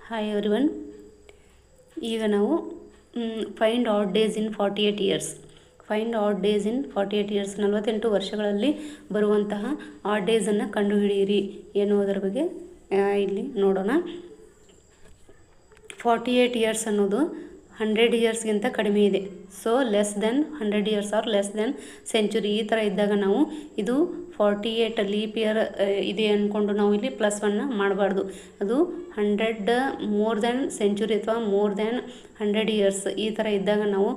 Hi everyone. ಈಗ ನಾವು find add days in 48 years. Find add days in 48 years, 48 ವರ್ಷಗಳಲ್ಲಿ ಬರುವಂತಹ ಆಡ್ ಡೇಸನ್ನು ಕಂಡುಹಿಡಿಯಿರಿ ಎನ್ನುವುದರ ಬಗ್ಗೆ ಇಲ್ಲಿ ನೋಡೋಣ. 48 ಇಯರ್ಸ್ ಅನ್ನೋದು 100 ಇಯರ್ಸ್ಗಿಂತ ಕಡಿಮೆ ಇದೆ. So less than 100 years are less than century. ಈ ಥರ ಇದ್ದಾಗ ನಾವು ಇದು 48 ಲೀಪ್ ಇಯರ್ ಇದೆ ಅಂದ್ಕೊಂಡು ನಾವು ಇಲ್ಲಿ +1 ಮಾಡಬಾರ್ದು. ಅದು 100 ಮೋರ್ ದೆನ್ ಸೆಂಚುರಿ ಅಥವಾ ಮೋರ್ ದೆನ್ 100 ಇಯರ್ಸ್ ಈ ಥರ ಇದ್ದಾಗ ನಾವು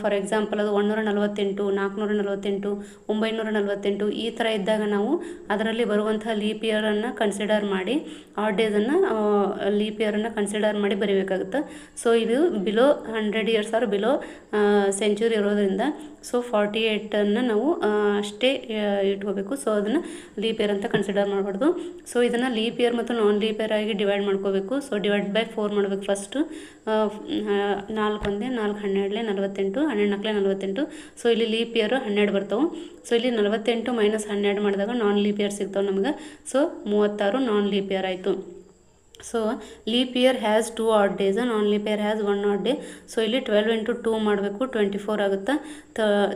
ಫಾರ್ ಎಕ್ಸಾಂಪಲ್ ಅದು 148, 448, 948 ಈ ಥರ ಇದ್ದಾಗ ನಾವು ಅದರಲ್ಲಿ ಬರುವಂತಹ ಲೀಪ್ ಇಯರನ್ನು ಕನ್ಸಿಡರ್ ಮಾಡಿ ಆಡ್ ಡೇಸನ್ನು ಲೀಪ್ ಇಯರನ್ನು ಕನ್ಸಿಡರ್ ಮಾಡಿ ಬರೀಬೇಕಾಗುತ್ತೆ. ಸೊ ಇದು below 100 years are below century ಇರೋದ್ರಿಂದ ಸೊ 48ಅನ್ನು ನಾವು ಅಷ್ಟೇ ಇಟ್ಕೋಬೇಕು. ಸೊ ಅದನ್ನು ಲೀಪ್ ಇಯರ್ ಅಂತ ಕನ್ಸಿಡರ್ ಮಾಡಬಾರ್ದು. ಸೊ ಇದನ್ನು ಲೀಪ್ ಇಯರ್ ಮತ್ತು ನಾನ್ ಲೀಪ್ ಇಯರ್ ಆಗಿ ಡಿವೈಡ್ ಮಾಡ್ಕೋಬೇಕು. ಸೊ ಡಿವೈಡ್ ಬೈ 4 ಮಾಡಬೇಕು ಫಸ್ಟು. 4 1 4 12 48, 12 48. ಸೊ ಇಲ್ಲಿ ಲೀಪ್ ಇಯರ್ 12 ಬರ್ತಾವೆ. ಸೊ ಇಲ್ಲಿ 48 - 12 ಮಾಡಿದಾಗ ನಾನ್ ಲೀಪ್ ಇಯರ್ ಸಿಗ್ತಾವೆ ನಮಗೆ. ಸೊ 36 ನಾನ್ ಲೀಪ್ ಇಯರ್ ಆಯಿತು. So leap year has 2 odd days, non leap year has 1 odd day. So ಇಲ್ಲಿ 12 × 2 ಮಾಡಬೇಕು, 24 ಆಗುತ್ತಾ.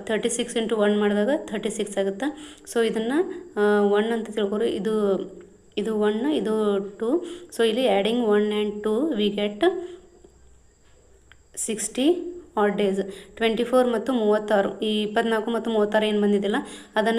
36 × 1 ಮಾಡಿದಾಗ 36 ಆಗುತ್ತಾ. ಸೊ ಇದನ್ನು 1 ಅಂತ ತಿಳ್ಕೊರಿ. ಇದು 1, ಇದು 2. ಸೊ ಇಲ್ಲಿ adding 1 and 2 we get 60 add days. 24 ಮತ್ತು 36, ಈ 24 ಮತ್ತು 36 ಏನು ಬಂದಿದ್ದಿಲ್ಲ ಅದನ್ನು